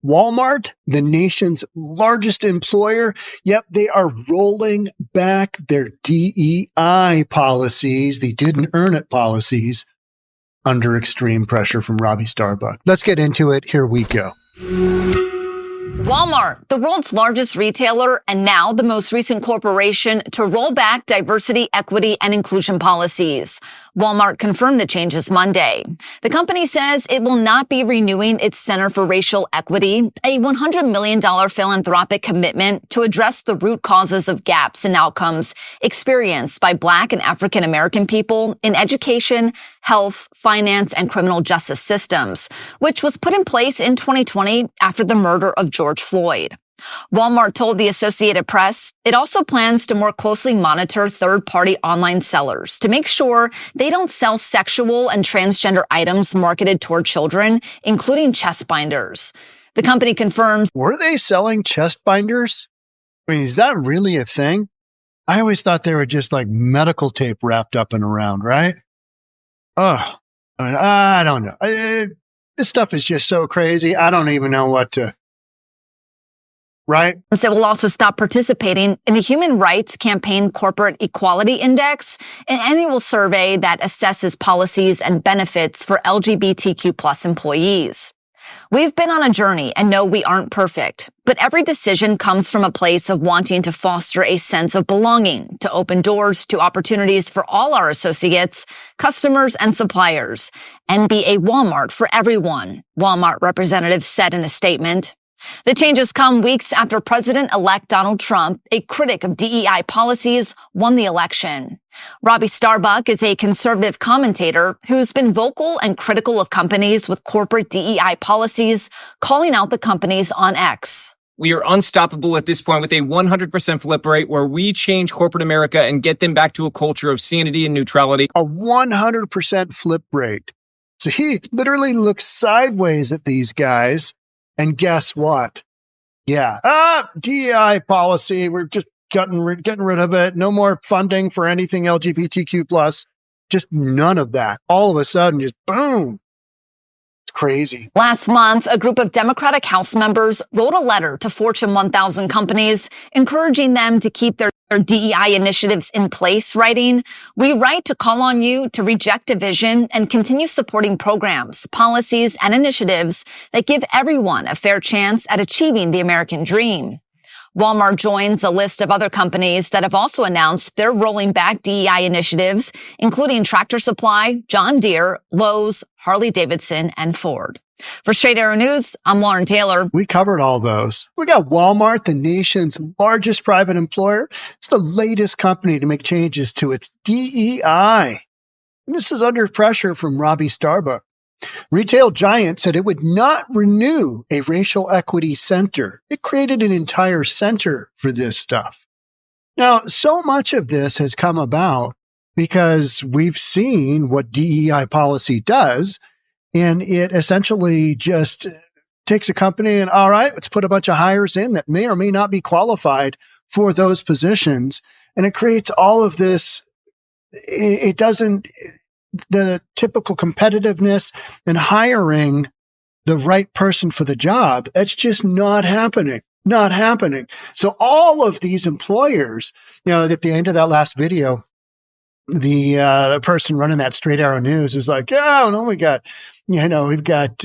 Walmart, the nation's largest employer, yep, they are rolling back their DEI policies, the didn't earn it policies, under extreme pressure from Robbie Starbuck. Let's get into it. Here we go. Walmart, the world's largest retailer and now the most recent corporation to roll back diversity, equity, and inclusion policies. Walmart confirmed the changes Monday. The company says it will not be renewing its Center for Racial Equity, a $100 million philanthropic commitment to address the root causes of gaps in outcomes experienced by Black and African American people in education, health, finance, and criminal justice systems, which was put in place in 2020 after the murder of George Floyd. Walmart told the Associated Press it also plans to more closely monitor third-party online sellers to make sure they don't sell sexual and transgender items marketed toward children, including chest binders. The company confirms. Were they selling chest binders? I mean, is that really a thing? I always thought they were just like medical tape wrapped up and around, right? Oh, I don't know. This stuff is just so crazy. I don't even know what to... Right? They will also stop participating in the Human Rights Campaign Corporate Equality Index, an annual survey that assesses policies and benefits for LGBTQ+ employees. We've been on a journey and know we aren't perfect, but every decision comes from a place of wanting to foster a sense of belonging, to open doors to opportunities for all our associates, customers, and suppliers, and be a Walmart for everyone, Walmart representatives said in a statement. The changes come weeks after President-elect Donald Trump, a critic of DEI policies, won the election. Robbie Starbuck is a conservative commentator who's been vocal and critical of companies with corporate DEI policies, calling out the companies on X. We are unstoppable at this point with a 100% flip rate where we change corporate America and get them back to a culture of sanity and neutrality. A 100% flip rate. So he literally looks sideways at these guys. And guess what? Yeah. DEI policy. We're just getting rid of it. No more funding for anything LGBTQ+. Just none of that. All of a sudden, just boom. It's crazy. Last month, a group of Democratic House members wrote a letter to Fortune 1000 companies, encouraging them to keep their DEI initiatives in place, writing, "We write to call on you to reject division and continue supporting programs, policies, and initiatives that give everyone a fair chance at achieving the American dream." Walmart joins a list of other companies that have also announced they're rolling back DEI initiatives, including Tractor Supply, John Deere, Lowe's, Harley-Davidson, and Ford. For Straight Arrow News, I'm Lauren Taylor. We covered all those. We got Walmart, the nation's largest private employer. It's the latest company to make changes to its DEI. And this is under pressure from Robbie Starbuck. Retail giant said it would not renew a racial equity center. It created an entire center for this stuff. Now, so much of this has come about because we've seen what DEI policy does. And it essentially just takes a company and, all right, let's put a bunch of hires in that may or may not be qualified for those positions. And it creates all of this. It doesn't, the typical competitiveness and hiring the right person for the job. That's just not happening. Not happening. So all of these employers, at the end of that last video, the person running that Straight Arrow News is like, oh, no, we've got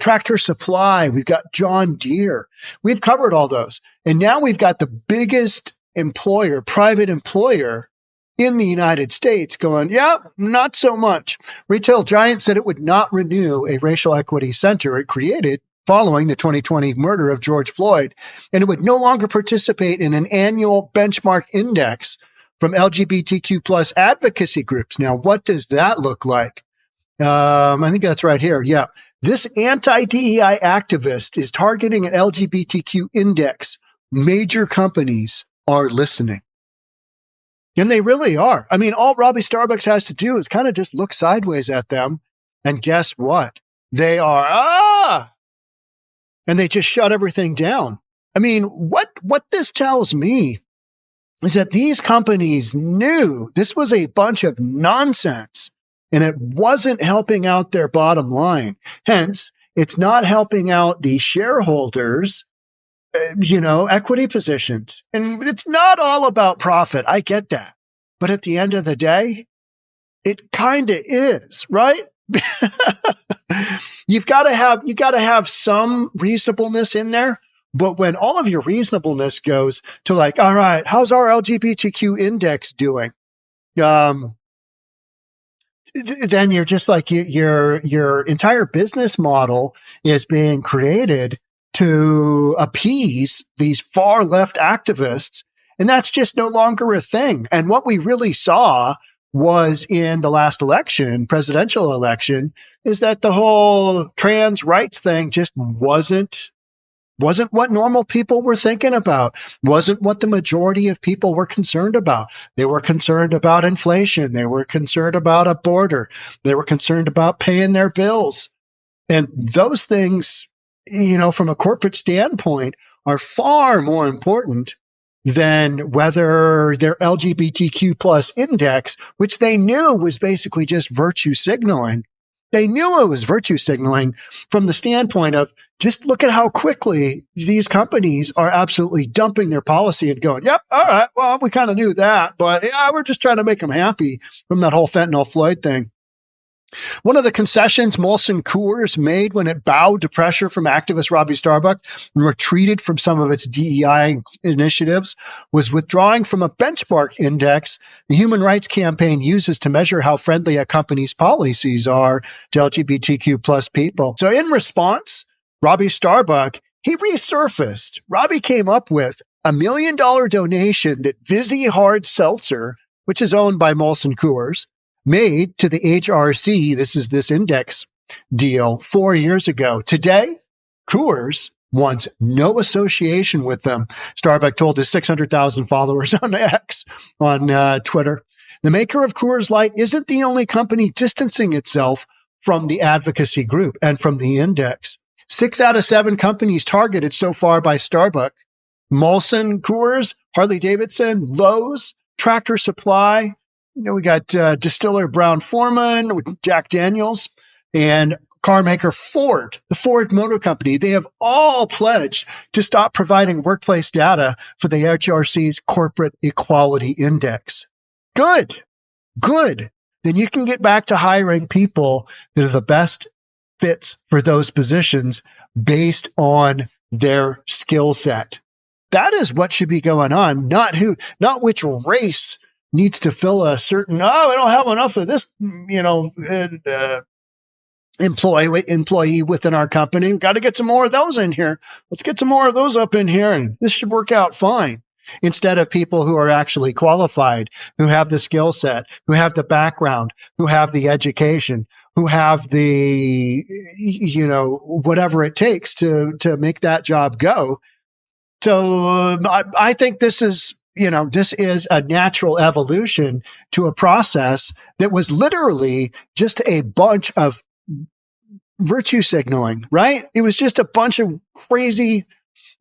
Tractor Supply, we've got John Deere. We've covered all those. And now we've got the biggest employer, private employer in the United States going, yeah, not so much. Retail giant said it would not renew a racial equity center it created following the 2020 murder of George Floyd. And it would no longer participate in an annual benchmark index from LGBTQ+ advocacy groups. Now, what does that look like? I think that's right here. Yeah. This anti-DEI activist is targeting an LGBTQ index. Major companies are listening. And they really are. I mean, all Robbie Starbucks has to do is kind of just look sideways at them. And guess what? They are, and they just shut everything down. I mean, what this tells me is that these companies knew this was a bunch of nonsense and it wasn't helping out their bottom line. Hence, It's not helping out the shareholders, equity positions. And it's not all about profit. I get that. But at the end of the day, it kind of is, right? You got to have some reasonableness in there. But when all of your reasonableness goes to like, all right, how's our LGBTQ index doing? Then you're just like your entire business model is being created to appease these far left activists. And that's just no longer a thing. And what we really saw was in the last election, presidential election, is that the whole trans rights thing just wasn't what normal people were thinking about, wasn't what the majority of people were concerned about. They were concerned about inflation. They were concerned about a border. They were concerned about paying their bills. And those things, from a corporate standpoint, are far more important than whether their LGBTQ plus index, which they knew was basically just virtue signaling. They knew it was virtue signaling from the standpoint of just look at how quickly these companies are absolutely dumping their policy and going, yep, all right, well, we kind of knew that, but yeah, we're just trying to make them happy from that whole fentanyl Floyd thing. One of the concessions Molson Coors made when it bowed to pressure from activist Robbie Starbuck and retreated from some of its DEI initiatives was withdrawing from a benchmark index the Human Rights Campaign uses to measure how friendly a company's policies are to LGBTQ plus people. So in response, Robbie Starbuck, he resurfaced. Robbie came up with $1 million donation that Vizzy Hard Seltzer, which is owned by Molson Coors, made to the HRC, this index deal 4 years ago. Today, Coors wants no association with them, Starbuck told his 600,000 followers on X, on Twitter. The maker of Coors Light isn't the only company distancing itself from the advocacy group and from the index. 6 out of 7 companies targeted so far by Starbuck: Molson Coors, Harley-Davidson, Lowe's, Tractor Supply. We got distiller Brown-Forman, Jack Daniels, and car maker Ford, the Ford Motor Company. They have all pledged to stop providing workplace data for the HRC's Corporate Equality Index. Good. Then you can get back to hiring people that are the best fits for those positions based on their skill set. That is what should be going on, not which race needs to fill a certain, we don't have enough of this, employee within our company. We've got to get some more of those in here. Let's get some more of those up in here, and this should work out fine. Instead of people who are actually qualified, who have the skill set, who have the background, who have the education, who have the, whatever it takes to make that job go. So I think this is a natural evolution to a process that was literally just a bunch of virtue signaling, right? It was just a bunch of crazy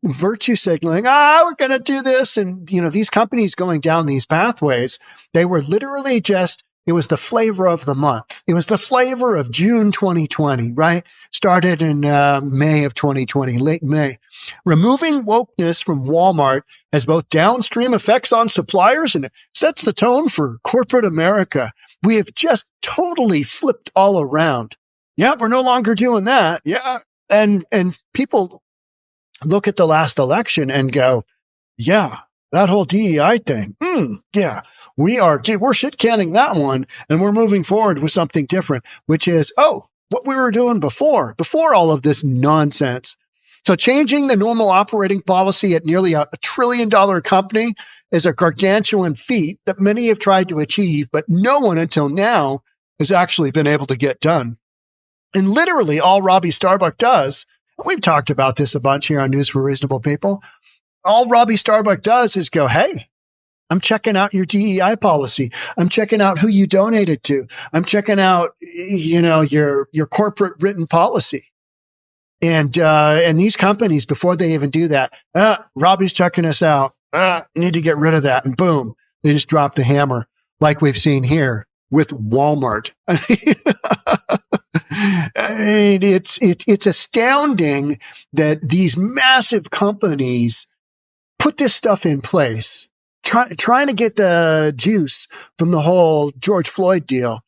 virtue signaling. We're going to do this. And, these companies going down these pathways, they were literally it was the flavor of the month. It was the flavor of June 2020, right? Started in May of 2020, late May. Removing wokeness from Walmart has both downstream effects on suppliers and it sets the tone for corporate America. We have just totally flipped all around. Yeah, we're no longer doing that. Yeah. And people look at the last election and go, yeah, that whole DEI thing. Yeah, we're shit canning that one. And we're moving forward with something different, which is, what we were doing before all of this nonsense. So changing the normal operating policy at nearly $1 trillion company is a gargantuan feat that many have tried to achieve, but no one until now has actually been able to get done. And literally all Robbie Starbuck does, we've talked about this a bunch here on News for Reasonable People, all Robbie Starbuck does is go, hey, I'm checking out your DEI policy. I'm checking out who you donated to. I'm checking out, your corporate written policy. And these companies, before they even do that, Robbie's checking us out. Need to get rid of that. And boom, they just drop the hammer like we've seen here with Walmart. It's astounding that these massive companies put this stuff in place, trying to get the juice from the whole George Floyd deal,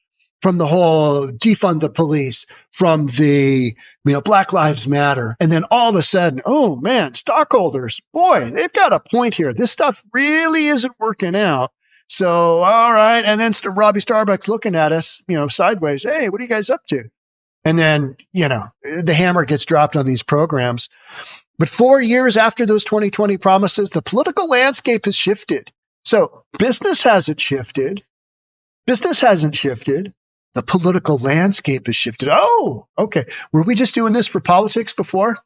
from the whole defund the police, from the Black Lives Matter, and then all of a sudden, oh man, stockholders, boy, they've got a point here. This stuff really isn't working out. So all right, and then Robbie Starbuck's looking at us, sideways. Hey, what are you guys up to? And then the hammer gets dropped on these programs. But 4 years after those 2020 promises, the political landscape has shifted. So business hasn't shifted. Business hasn't shifted. The political landscape has shifted. Oh, okay. Were we just doing this for politics before?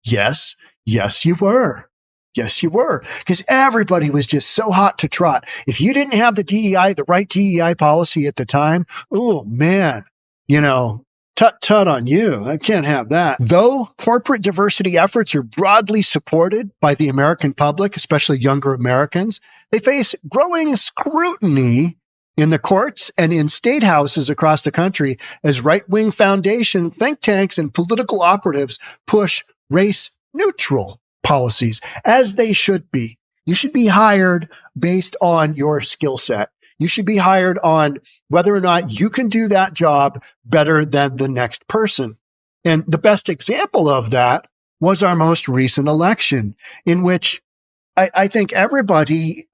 Yes. Yes, you were. Yes, you were. Because everybody was just so hot to trot. If you didn't have the right DEI policy at the time, oh man, tut on you. I can't have that. Though corporate diversity efforts are broadly supported by the American public, especially younger Americans, they face growing scrutiny in the courts and in state houses across the country as right-wing foundation, think tanks, and political operatives push race-neutral policies, as they should be. You should be hired based on your skill set. You should be hired on whether or not you can do that job better than the next person. And the best example of that was our most recent election, in which I think everybody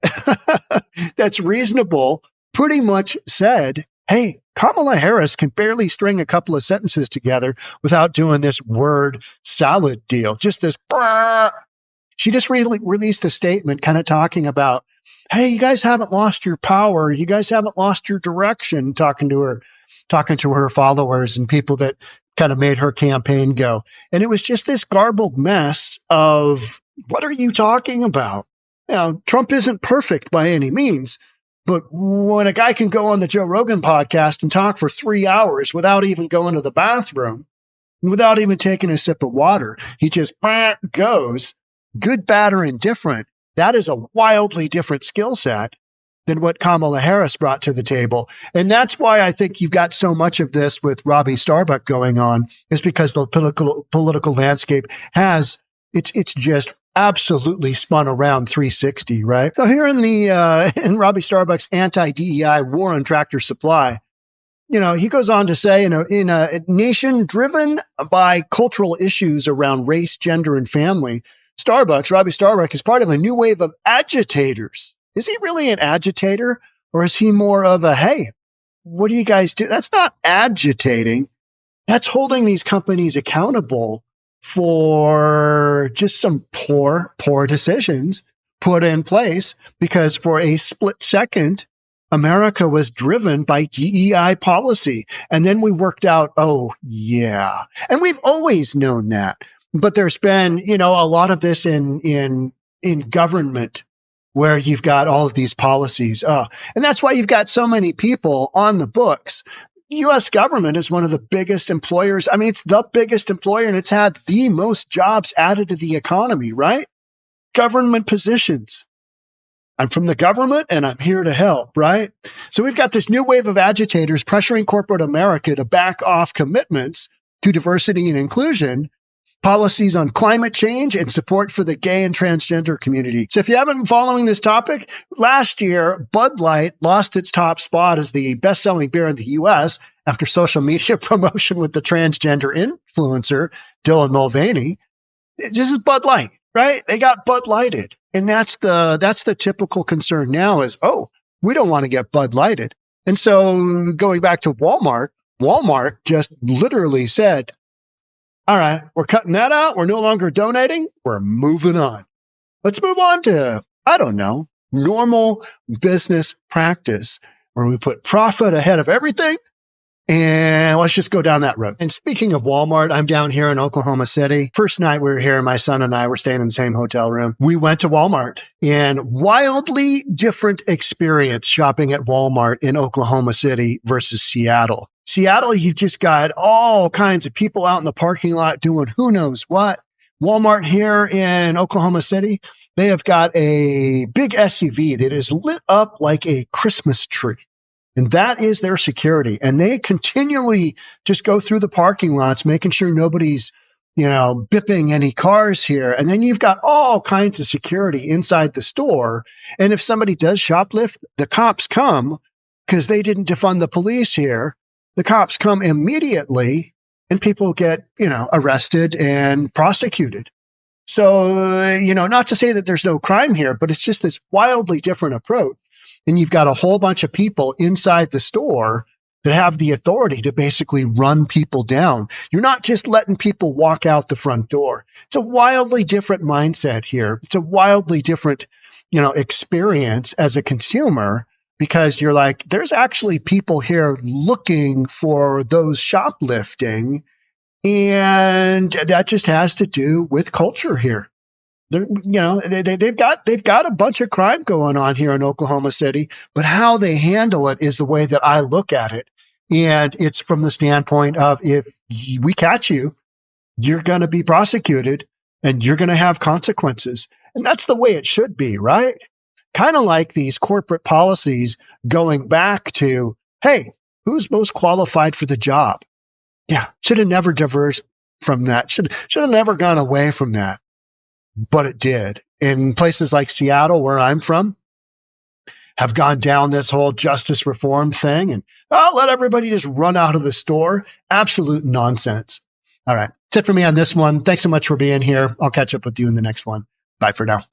that's reasonable pretty much said, hey, Kamala Harris can barely string a couple of sentences together without doing this word salad deal. Just this. She just released a statement kind of talking about, hey, you guys haven't lost your power. You guys haven't lost your direction, talking to her followers and people that kind of made her campaign go. And it was just this garbled mess of, what are you talking about? Trump isn't perfect by any means, but when a guy can go on the Joe Rogan podcast and talk for 3 hours without even going to the bathroom, without even taking a sip of water, he just goes, good, bad, or indifferent. That is a wildly different skill set than what Kamala Harris brought to the table. And that's why I think you've got so much of this with Robbie Starbuck going on, is because the political landscape it's just absolutely spun around 360, right? So here in Robbie Starbuck's anti-DEI war on tractor supply, he goes on to say, in a nation driven by cultural issues around race, gender, and family, Robbie Starbuck is part of a new wave of agitators. Is he really an agitator, or is he more of a, hey, what do you guys do? That's not agitating. That's holding these companies accountable for just some poor decisions put in place, because for a split second, America was driven by DEI policy. And then we worked out, oh, yeah. And we've always known that. But there's been, a lot of this in government, where you've got all of these policies. And that's why you've got so many people on the books. The U.S. government is one of the biggest employers. I mean, it's the biggest employer, and it's had the most jobs added to the economy, right? Government positions. I'm from the government and I'm here to help, right? So we've got this new wave of agitators pressuring corporate America to back off commitments to diversity and inclusion, policies on climate change, and support for the gay and transgender community. So if you haven't been following this topic, last year, Bud Light lost its top spot as the best-selling beer in the U.S. after social media promotion with the transgender influencer, Dylan Mulvaney. This is Bud Light, right? They got Bud Lighted. And that's the typical concern now is, oh, we don't want to get Bud Lighted. And so going back to Walmart just literally said, all right, we're cutting that out. We're no longer donating. We're moving on. Let's move on to, I don't know, normal business practice where we put profit ahead of everything. And let's just go down that road. And speaking of Walmart, I'm down here in Oklahoma City. First night we were here, my son and I were staying in the same hotel room. We went to Walmart, and wildly different experience shopping at Walmart in Oklahoma City versus Seattle. Seattle, you've just got all kinds of people out in the parking lot doing who knows what. Walmart here in Oklahoma City, they have got a big SUV that is lit up like a Christmas tree. And that is their security. And they continually just go through the parking lots, making sure nobody's, bipping any cars here. And then you've got all kinds of security inside the store. And if somebody does shoplift, the cops come because they didn't defund the police here. The cops come immediately and people get, arrested and prosecuted. So, not to say that there's no crime here, but it's just this wildly different approach. And you've got a whole bunch of people inside the store that have the authority to basically run people down. You're not just letting people walk out the front door. It's a wildly different mindset here. It's a wildly different, experience as a consumer, because you're like, there's actually people here looking for those shoplifting. And that just has to do with culture here. They've got a bunch of crime going on here in Oklahoma City, but how they handle it is the way that I look at it. And it's from the standpoint of, if we catch you, you're going to be prosecuted and you're going to have consequences. And that's the way it should be, right? Kind of like these corporate policies going back to, hey, who's most qualified for the job? Yeah, should have never diverged from that. Should have never gone away from that. But it did. In places like Seattle, where I'm from, have gone down this whole justice reform thing and let everybody just run out of the store. Absolute nonsense. All right. That's it for me on this one. Thanks so much for being here. I'll catch up with you in the next one. Bye for now.